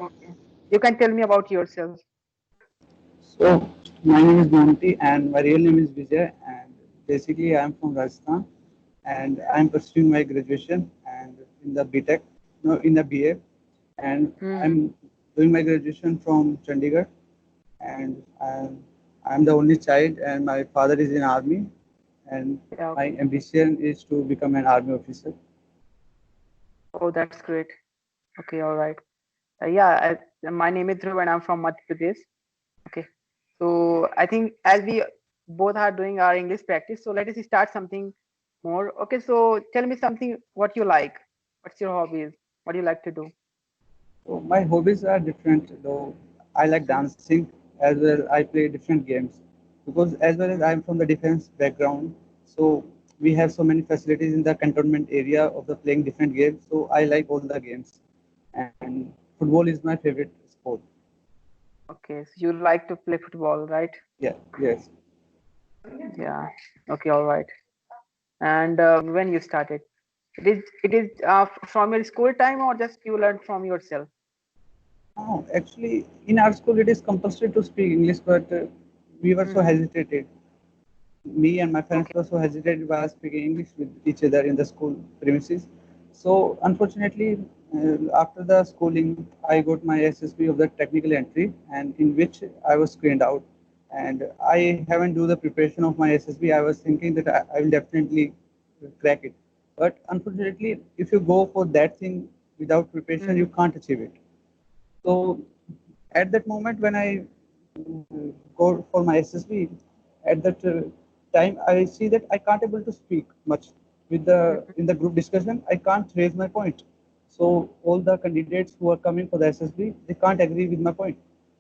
Okay. You can tell me about yourself. So, my name is Monty, and my real name is Vijay, and basically, I am from Rajasthan, and I am pursuing my graduation and in the BTech, no, in the BA, and Hmm. I'm doing my graduation from Chandigarh, and I'm the only child, and my father is in army, and Yeah. my Okay. ambition is to become an army officer. Oh, that's great. Okay. All right. Yeah. My name is Dhruv, and I'm from Madhya Pradesh. Okay. So I think as we both are doing our English practice, so let us start something more. Okay. So tell me something what you like. What's your hobbies? What do you like to do? So my hobbies are different though. I like dancing as well. I play different games because as well as I'm from the defense background. So we have so many facilities in the cantonment area of the playing different games. So I like all the games, and football is my favorite sport. Okay. So you like to play football, right? Yeah, yes. Yeah. Okay. All right. And when you started, it is from your school time or just you learned from yourself? Oh, actually, in our school it is compulsory to speak English, but we were so Hmm. hesitated. Me and my friends Okay. were so hesitated while speaking English with each other in the school premises. So unfortunately, after the schooling, I got my SSB of the technical entry, and in which I was screened out. And I haven't do the preparation of my SSB. I was thinking that I will definitely crack it. But unfortunately, if you go for that thing without preparation, you Hmm. can't achieve it. So at that moment when I go for my SSB, at that time I see that I can't able to speak much with the Hmm. in the group discussion. I can't raise my point. So all the candidates who are coming for the SSB, they can't agree with my point.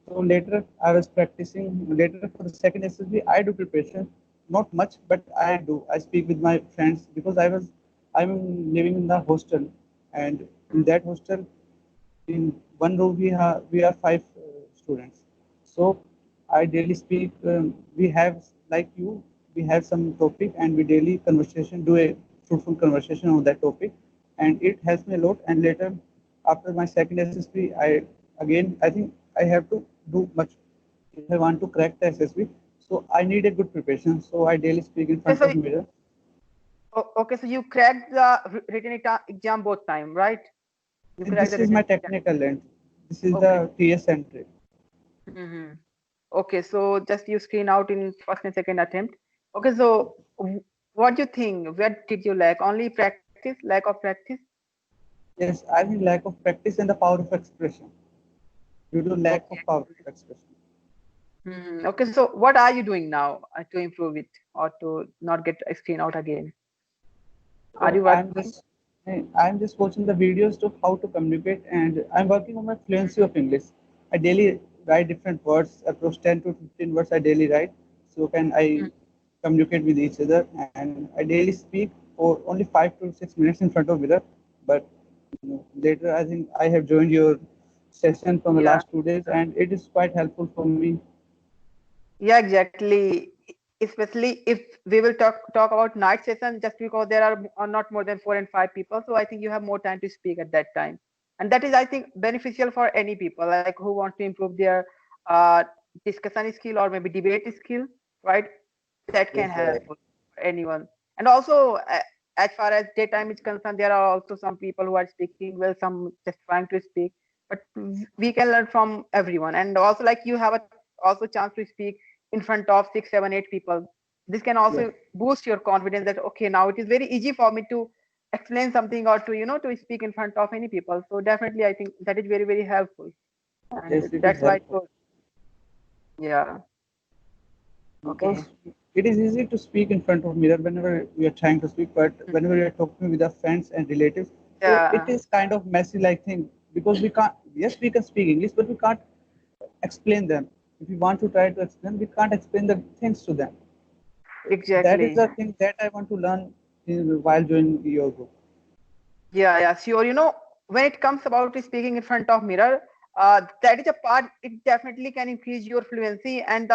So later I was practicing. Later for the second SSB, I do preparation, not much, but I do. I speak with my friends because I'm living in the hostel, and in that hostel in one room we are five students. So I daily speak. We have like you. We have some topic, and we daily conversation do a fruitful conversation on that topic, and it helps me a lot. And later, after my second SSB, I think I have to do much if I want to crack the SSB. So I need a good preparation. So I daily speak in Okay, front so of mirror. okay, so you cracked the written exam both time, right? You cracked This the is written my exam. technical length. This is Okay. the TS entry. Hmm. Okay, so just you screen out in first and second attempt. Okay, so what do you think? Where did you lack? Only practice, lack of practice? Yes, I mean lack of practice and the power of expression. Due to lack Okay. of power of expression. Okay, so what are you doing now to improve it or to not get a screen out again? Are So you working? I'm just watching the videos of how to communicate, and I'm working on my fluency of English. I daily write different words, approach 10 to 15 words I daily write. So can I communicate with each other, and I daily speak for only 5 to 6 minutes in front of mirror. But later I think I have joined your session from the Yeah. last 2 days, and it is quite helpful for me. Yeah, exactly. Especially if we will talk about night session, just because there are not more than 4 and 5 people, so I think you have more time to speak at that time, and that is I think beneficial for any people like who want to improve their uh, discussion skill or maybe debate skill, right? That can Yes, you're help right. for anyone. And also, as far as daytime is concerned, there are also some people who are speaking well, some just trying to speak, but we can learn from everyone. And also, like you have a also chance to speak in front of 6, 7, 8 people. This can Yes. also boost your confidence that okay, now it is very easy for me to explain something or to to speak in front of any people. So definitely, I think that is very very helpful, and Yes, it is that's why. helpful. Yeah. Okay. Because it is easy to speak in front of mirror whenever we are trying to speak, but whenever we are talking with our friends and relatives, so it Yeah. is kind of messy like thing because we can't. Yes, we can speak English, but we can't explain them. If we want to try to explain, we can't explain the things to them. That is Exactly. the thing that I want to learn while doing your group. Yeah, yeah, sure. When it comes about speaking in front of mirror, that is a part. It definitely can increase your fluency and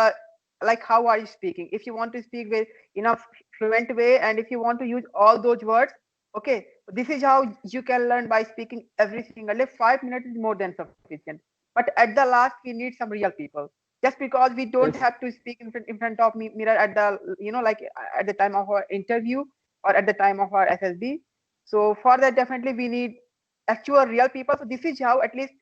like how are you speaking? If you want to speak with in a fluent way, and if you want to use all those words, okay, this is how you can learn by speaking every single day. 5 minutes is more than sufficient. but at the last we need some real people. Just because we don't Yes. have to speak in front of mirror at the, like at the time of our interview or at the time of our SSB. So for that, definitely we need actual real people. So this is how, at least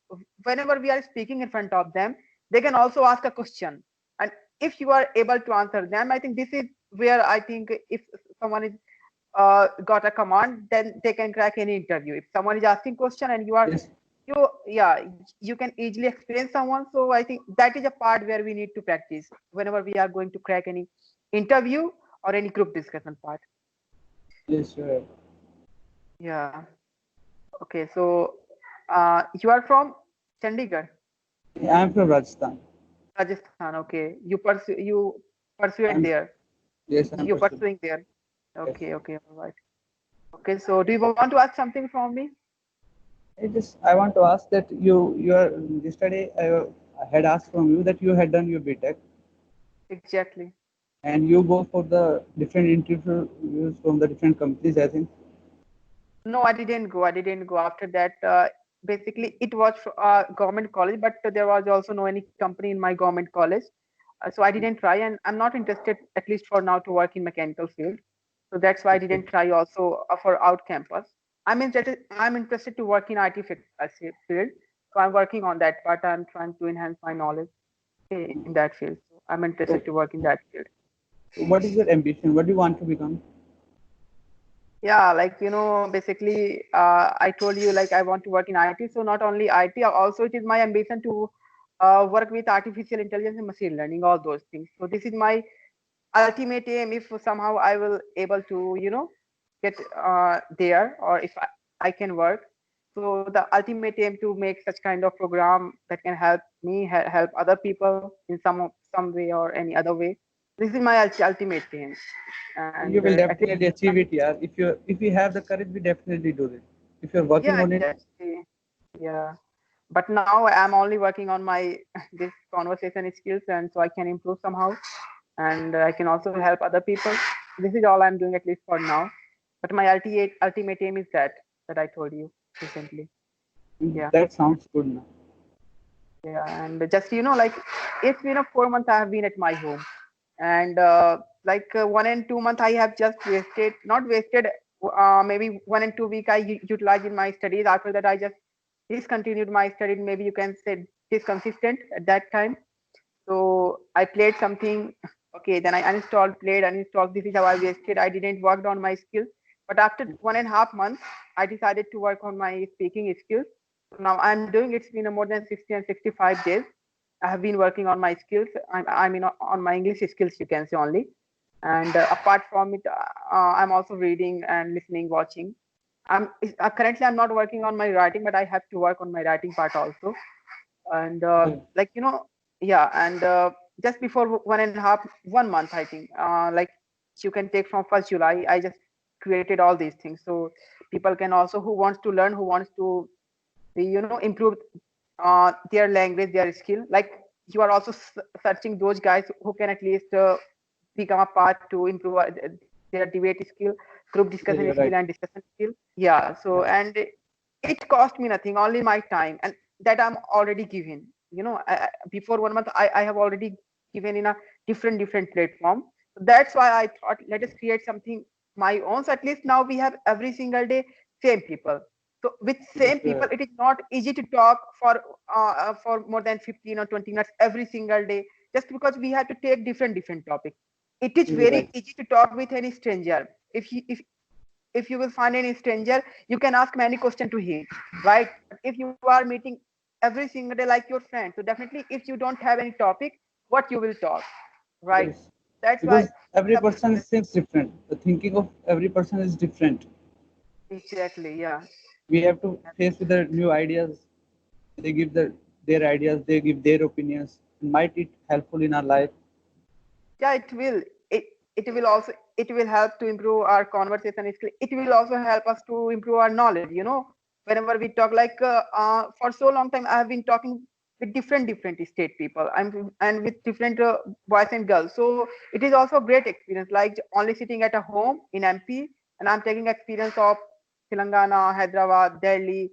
whenever we are speaking in front of them, they can also ask a question. And if you are able to answer them, I think this is where I think if someone is got a command, then they can crack any interview. If someone is asking question and Yes. you can easily explain someone. So I think that is a part where we need to practice whenever we are going to crack any interview or any group discussion part. Yes, you're right. Yeah. Okay. So you are from Chandigarh, I'm from Rajasthan. Rajasthan. Okay. You pursue it I'm there. yes, I'm You're pursuing. pursuing there. Yes. Okay. Okay. All right. Okay. So do you want to ask something from me? I want to ask that you are yesterday I had asked from you that you had done your BTech Exactly. and you go for the different interviews from the different companies, I think. No, I didn't go. I didn't go after that. Basically, it was government college, but there was also no any company in my government college. So I didn't try, and I'm not interested, at least for now, to work in mechanical field. So that's why I Okay. didn't try also for out campus. I'm interested to work in IT field. So I'm working on that part. I'm trying to enhance my knowledge in that field. So I'm interested So, to work in that field. so what is your ambition? What do you want to become? Yeah, like basically, I told you like I want to work in IT. So not only IT, also it is my ambition to work with artificial intelligence and machine learning, all those things. So this is my ultimate aim. If somehow I will able to, get there, or if I can work. So the ultimate aim to make such kind of program that can help me help other people in some way or any other way. This is my ultimate aim, and You will at least. definitely achieve it, yeah. If you have the courage, we definitely do it. If you're working Yeah, on it, exactly. Yeah. But now I'm only working on my this conversation skills, and so I can improve somehow, and I can also help other people. This is all I'm doing, at least for now. But my ultimate aim is that I told you recently. Yeah. that sounds good now. Yeah, and just like it's been a 4 months I have been at my home, and like 1 and 2 months I have just wasted, not wasted, maybe 1 and 2 week I utilized in my studies. After that, I just discontinued my studies. Maybe you can say disconsistent at that time. So I played something. Okay, then I uninstalled. This is how I wasted. I didn't work on my skills. But after 1.5 months, I decided to work on my speaking skills. So now I'm doing. It's been more than 60 and 65 days. I have been working on my skills. I mean on my English skills, you can say only. And apart from it, I'm also reading and listening, watching. Currently I'm not working on my writing, but I have to work on my writing part also. And Okay. like yeah, and just before 1.5 1 month, I think, like you can take from 1st July, I just created all these things. So people can also, who wants to learn, who wants to be, improve their language, their skill, like you are also searching those guys who can at least become a part to improve their debate skill, group Yeah, discussion you're skill, right. and discussion skill. Yeah, so, Yeah. and it cost me nothing, only my time, and that I'm already given. Before 1 month, I have already given in a different platform. So that's why I thought, let us create something my own. So at least now we have every single day same people. So with Yes, same you're people, right. it is not easy to talk for more than 15 or 20 minutes every single day, just because we have to take different topics. It is You're very right. easy to talk with any stranger. If you will find any stranger, you can ask many questions to him, right? But if you are meeting every single day like your friend, so definitely if you don't have any topic, what you will talk, right? Yes. That's why Because every the person thinks different. The thinking of every person is different. exactly, yeah. We have to face with the new ideas. They give their ideas, they give their opinions. Might it helpful in our life? Yeah, it will help to improve our conversation skill. It will also help us to improve our knowledge, whenever we talk, like for so long time I have been talking with different state people, and with different boys and girls. So it is also a great experience, like only sitting at a home in MP, and I'm taking experience of Telangana, Hyderabad, Delhi,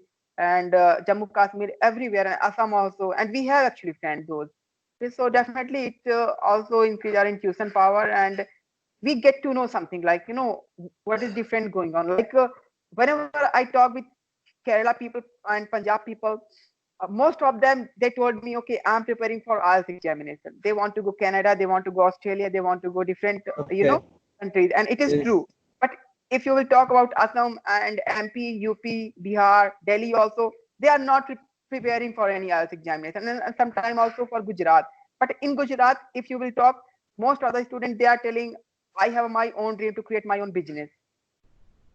and Jammu Kashmir, everywhere, and Assam also. And we have actually friends those. So definitely it also increase our intuition power, and we get to know something like, what is different going on. Like whenever I talk with Kerala people and Punjab people, most of them, they told me, okay, I'm preparing for IELTS examination. They want to go Canada, they want to go Australia, they want to go different, Okay. countries, and it is Yes. true. But if you will talk about Assam and MP, UP, Bihar, Delhi also, they are not preparing for any IELTS examination, and sometime also for Gujarat. But in Gujarat, if you will talk, most of the students, they are telling, I have my own dream to create my own business.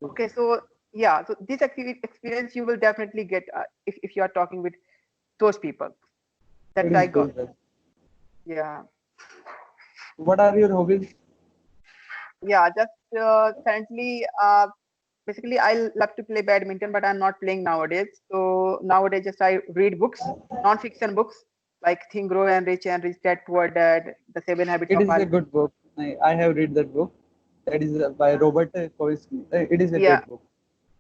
Okay, so yeah, so this experience you will definitely get if you are talking with those people It that is I got. good. Yeah, What are your hobbies? yeah. Just currently, basically, I love to play badminton, but I'm not playing nowadays. So nowadays, just I read books, non-fiction books like Think, Grow, and Rich Dad Poor Dad, The Seven Habits It of is a Highly. good book. I have read that book. That is by Robert Kiyosaki. It is a Yeah, great book.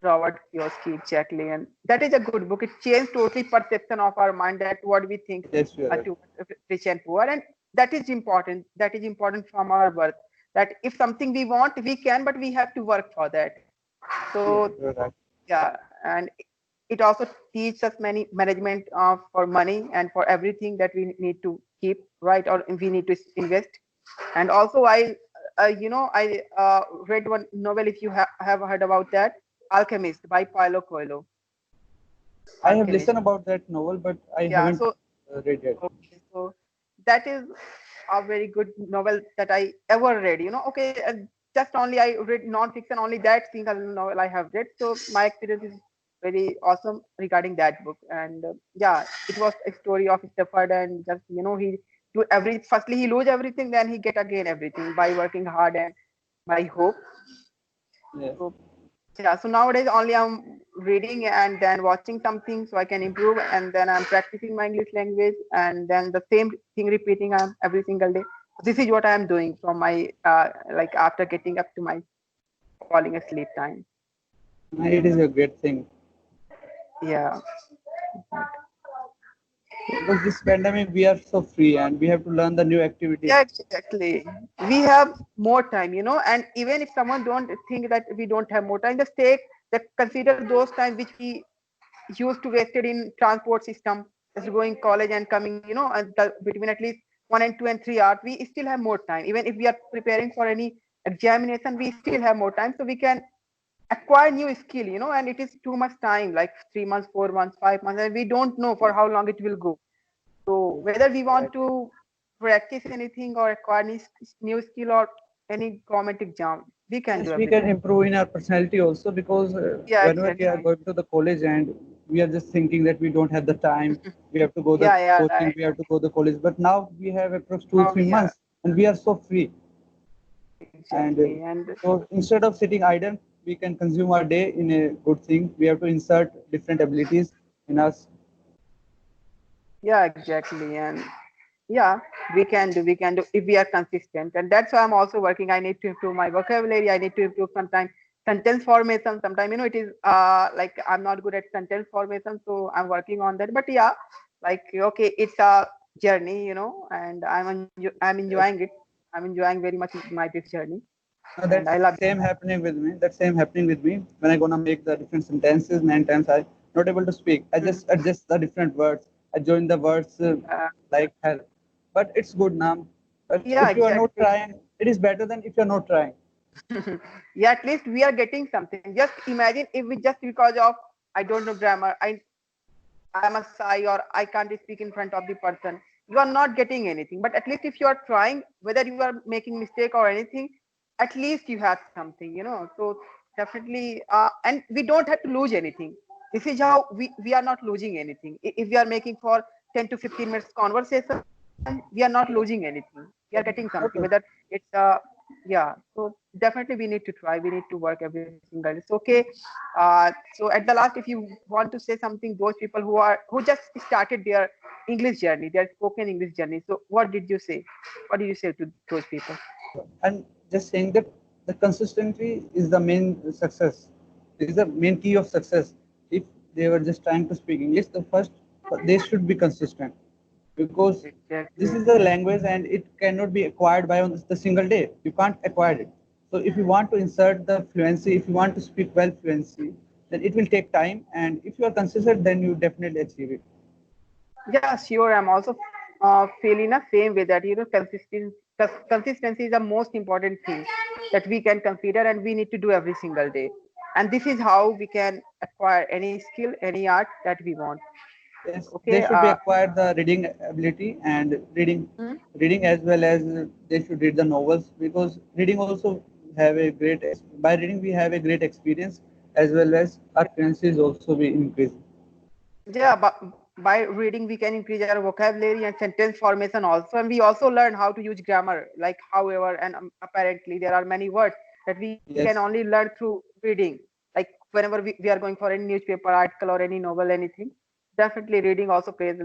Robert Kiyosaki, exactly, and that is a good book. It changed totally perception of our mind that what we think Yes, you are right. to rich and poor, and that is important. That is important from our worth. That if something we want, we can, but we have to work for that. Yeah, So you are right. yeah, and it also teaches us many management of for money and for everything that we need to keep right, or we need to invest. And also I read one novel, if you have heard about that, Alchemist by Paulo Coelho. I have Alchemist. listened about that novel, but I Yeah, haven't so read it. okay, so that is a very good novel that I ever read. Okay, just only I read non-fiction, only that single novel I have read. So my experience is very awesome regarding that book. And yeah, it was a story of Stafford, and just he do firstly he lose everything, then he get again everything by working hard and by hope. Yes. So yeah, so nowadays only I'm reading and then watching something so I can improve, and then I'm practicing my English language, and then the same thing repeating every single day. This is what I'm doing from my like after getting up to my falling asleep time. It is a great thing Yeah. because this pandemic we are so free and we have to learn the new activities. Yeah, exactly. We have more time, and even if someone don't think that we don't have more time, just take that consider those times which we used to wasted in transport system, just going college and coming, and between at least 1 and 2 and 3 hours, we still have more time. Even if we are preparing for any examination, we still have more time, so we can acquire new skill, and it is too much time, like 3 months, 4 months, 5 months, and we don't know for how long it will go. So whether we want Right. to practice anything or acquire new skill or any government exam, we can Yes, do we can everything. improve in our personality also because Yeah, whenever we are exactly. going to the college and we are just thinking that we don't have the time, we have to go the Yeah, yeah, coaching, right. we have to go the college. But now we have approx two, Now, three yeah, months and we are so free. And exactly. And so instead of sitting idle, we can consume our day in a good thing. We have to insert different abilities in us. yeah, exactly. And yeah, we can do if we are consistent. And that's why I'm also working. I need to improve my vocabulary. I need to improve sometimes sentence formation. Sometimes, it is like I'm not good at sentence formation, so I'm working on that. But yeah, like okay, it's a journey, and I'm Yes. enjoying it. I'm enjoying very much my this journey, and That's I love it. same happening with me. That's same happening with me. When I gonna make the different sentences, many times I not able to speak. I just adjust the different words. I join the words Uh, like hell. But it's good now. But yeah, if you are not exactly. trying, it is better than if you are not trying. Yeah, at least we are getting something. Just imagine if we just because of I don't know grammar, I'm a shy or I can't speak in front of the person. You are not getting anything. But at least if you are trying, whether you are making mistake or anything, at least you have something. So definitely, and we don't have to lose anything. This is how we are not losing anything. If we are making for 10 to 15 minutes conversation, we are not losing anything. We are getting something. Whether Okay. it's yeah. So definitely we need to try. We need to work every single day. It's okay. So at the last, if you want to say something, those people who just started their English journey, their spoken English journey. So what did you say? What did you say to those people? And just saying that the consistency is the main success. It is the main key of success. If they were just trying to speak English, the first they should be consistent, because this Exactly. is the language and it cannot be acquired by on the single day. You can't acquire it. So if you want to insert the fluency, if you want to speak well fluency, then it will take time. And if you are consistent, then you definitely achieve it. Yeah, sure. I'm also feeling the same way that consistency is the most important thing that we can consider, and we need to do every single day. And this is how we can acquire any skill, any art that we want. Yes, they Okay. should be acquired the reading ability and Hmm? reading as well as they should read the novels, because reading also have a by reading we have a great experience, as well as our fluency is also be increased. Yeah, but by reading we can increase our vocabulary and sentence formation also, and we also learn how to use grammar. Like, however, and apparently there are many words that we can only Yes, learn through reading. Like whenever we are going for any newspaper article or any novel, anything, definitely reading also plays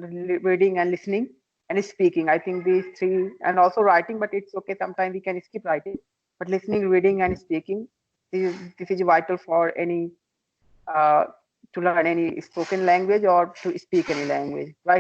reading and listening and speaking. I think these three, and also writing, but it's okay. Sometimes we can skip writing, but listening, reading, and speaking, this is vital for any uh, to learn any spoken language or to speak any language, right?